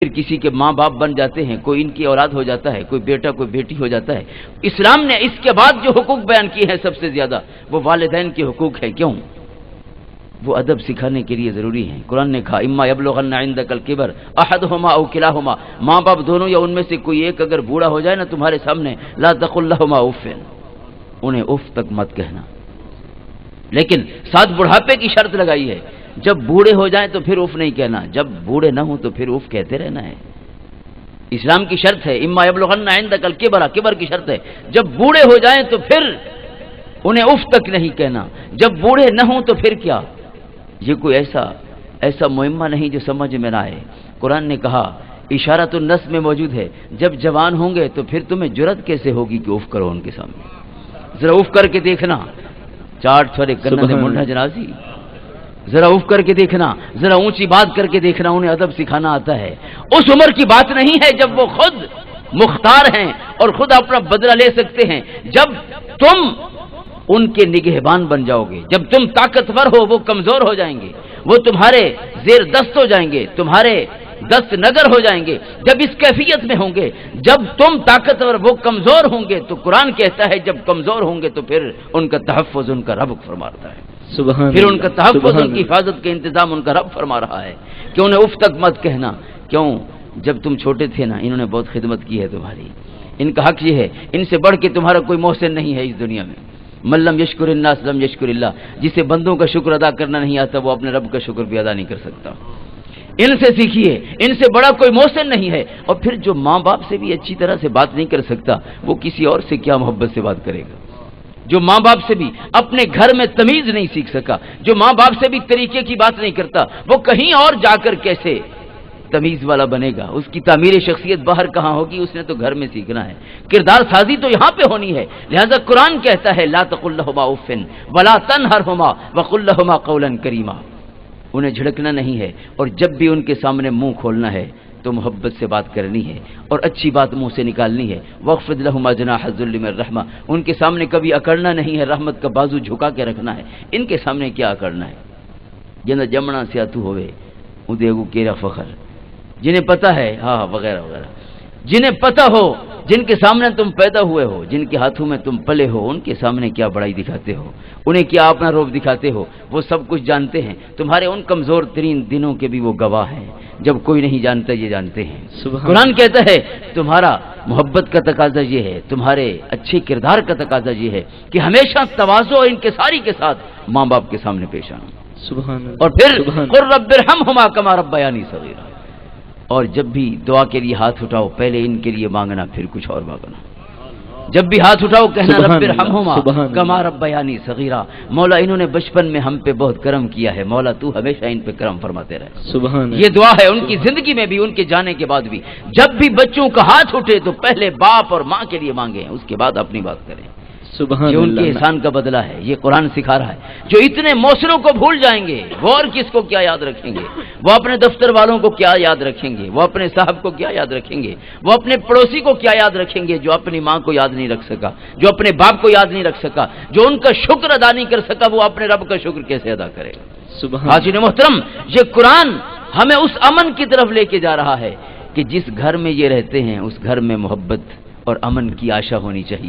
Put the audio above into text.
پھر کسی کے ماں باپ بن جاتے ہیں، کوئی ان کی اولاد ہو جاتا ہے، کوئی بیٹا کوئی بیٹی ہو جاتا ہے۔ اسلام نے اس کے بعد جو حقوق بیان کیے ہیں سب سے زیادہ وہ والدین کے حقوق ہیں۔ کیوں؟ وہ ادب سکھانے کے لیے ضروری ہیں۔ قرآن نے کہا اما یبلغن عندک الکبر احدہما او کلاہما، ماں باپ دونوں یا ان میں سے کوئی ایک اگر بوڑھا ہو جائے نا تمہارے سامنے، لا تقل لہما اف، انہیں اف تک مت کہنا۔ لیکن ساتھ بڑھاپے کی شرط لگائی ہے، جب بوڑھے ہو جائیں تو پھر اف نہیں کہنا، جب بوڑھے نہ ہوں تو پھر اف کہتے رہنا ہے۔ اسلام کی شرط ہے اما یبلغن عندک الکبر، کبر کی شرط ہے جب بوڑھے ہو جائیں تو پھر انہیں اف تک نہیں کہنا، جب بوڑھے نہ ہوں تو پھر کیا؟ یہ کوئی ایسا معمہ نہیں جو سمجھ میں نہ آئے۔ قرآن نے کہا اشارۃ النص میں موجود ہے، جب جوان ہوں گے تو پھر تمہیں جرأت کیسے ہوگی کہ اف کرو ان کے سامنے؟ ذرا اف کر کے دیکھنا، چاٹ چھڑے کرنا دے منڈا جنازی، ذرا اف کر کے دیکھنا، ذرا اونچی بات کر کے دیکھنا، انہیں ادب سکھانا آتا ہے۔ اس عمر کی بات نہیں ہے جب وہ خود مختار ہیں اور خود اپنا بدلہ لے سکتے ہیں، جب تم ان کے نگہبان بن جاؤ گے، جب تم طاقتور ہو وہ کمزور ہو جائیں گے، وہ تمہارے زیر دست ہو جائیں گے، تمہارے دست نگر ہو جائیں گے، جب اس کیفیت میں ہوں گے، جب تم طاقتور وہ کمزور ہوں گے، تو قرآن کہتا ہے جب کمزور ہوں گے تو پھر ان کا تحفظ ان کا رب فرماتا ہے، پھر ان کا تحفظ ان کی حفاظت کے انتظام ان کا رب فرما رہا ہے کہ انہیں اف تک مت کہنا۔ کیوں؟ جب تم چھوٹے تھے نا انہوں نے بہت خدمت کی ہے تمہاری، ان کا حق یہ ہے، ان سے بڑھ کے تمہارا کوئی محسن نہیں ہے اس دنیا میں۔ من لم یشکر الناس لم یشکر اللہ، جسے بندوں کا شکر ادا کرنا نہیں آتا وہ اپنے رب کا شکر بھی ادا نہیں کر سکتا۔ ان سے سیکھیے، ان سے بڑا کوئی محسن نہیں ہے۔ اور پھر جو ماں باپ سے بھی اچھی طرح سے بات نہیں کر سکتا وہ کسی اور سے کیا محبت سے بات کرے گا؟ جو ماں باپ سے بھی اپنے گھر میں تمیز نہیں سیکھ سکا، جو ماں باپ سے بھی طریقے کی بات نہیں کرتا، وہ کہیں اور جا کر کیسے تمیز والا بنے گا؟ اس کی تعمیر شخصیت باہر کہاں ہوگی؟ اس نے تو گھر میں سیکھنا ہے، کردار سازی تو یہاں پہ ہونی ہے۔ لہذا قرآن کہتا ہے لا تقل لہما اف ولا تنہرہما وقل لہما قولا کریما، انہیں جھڑکنا نہیں ہے، اور جب بھی ان کے سامنے منہ کھولنا ہے تو محبت سے بات کرنی ہے اور اچھی بات منہ سے نکالنی ہے۔ وَاخْفِضْ لَهُمَا جَنَاحَ الذُّلِّ مِنَ الرَّحْمَةِ، ان کے سامنے کبھی اکڑنا نہیں ہے، رحمت کا بازو جھکا کے رکھنا ہے۔ ان کے سامنے کیا اکڑنا ہے؟ جنہیں جمنا سیاتو ہوئے اندے کو کیرا فخر، جنہیں پتہ ہے ہاں وغیرہ وغیرہ، جنہیں پتہ ہو، جن کے سامنے تم پیدا ہوئے ہو، جن کے ہاتھوں میں تم پلے ہو، ان کے سامنے کیا بڑائی دکھاتے ہو، انہیں کیا اپنا روب دکھاتے ہو؟ وہ سب کچھ جانتے ہیں، تمہارے ان کمزور ترین دنوں کے بھی وہ گواہ ہیں، جب کوئی نہیں جانتا یہ جانتے ہیں۔ قرآن کہتا ہے تمہارا محبت کا تقاضا یہ ہے، تمہارے اچھے کردار کا تقاضا یہ ہے کہ ہمیشہ تواضع اور انکساری کے ساتھ ماں باپ کے سامنے پیش آنا۔ اور پھر قل رب ارحمہما کما ربیانی صغیرا، اور جب بھی دعا کے لیے ہاتھ اٹھاؤ پہلے ان کے لیے مانگنا پھر کچھ اور مانگنا۔ جب بھی ہاتھ اٹھاؤ کہنا رب ارحمہما کما ربیانی صغیرا، مولا انہوں نے بچپن میں ہم پہ بہت کرم کیا ہے، مولا تو ہمیشہ ان پہ کرم فرماتے رہے۔ یہ دعا ہے ان کی زندگی میں بھی، ان کے جانے کے بعد بھی، جب بھی بچوں کا ہاتھ اٹھے تو پہلے باپ اور ماں کے لیے مانگیں، اس کے بعد اپنی بات کریں۔ جو ان کے احسان کا بدلہ ہے یہ قرآن سکھا رہا ہے۔ جو اتنے موسروں کو بھول جائیں گے وہ اور کس کو کیا یاد رکھیں گے؟ وہ اپنے دفتر والوں کو کیا یاد رکھیں گے؟ وہ اپنے صاحب کو کیا یاد رکھیں گے؟ وہ اپنے پڑوسی کو کیا یاد رکھیں گے؟ جو اپنی ماں کو یاد نہیں رکھ سکا، جو اپنے باپ کو یاد نہیں رکھ سکا، جو ان کا شکر ادا نہیں کر سکا، وہ اپنے رب کا شکر کیسے ادا کرے گا؟ حاضرین محترم، یہ قرآن ہمیں اس امن کی طرف لے کے جا رہا ہے کہ جس گھر میں یہ رہتے ہیں اس گھر میں محبت اور امن کی آشا ہونی چاہیے۔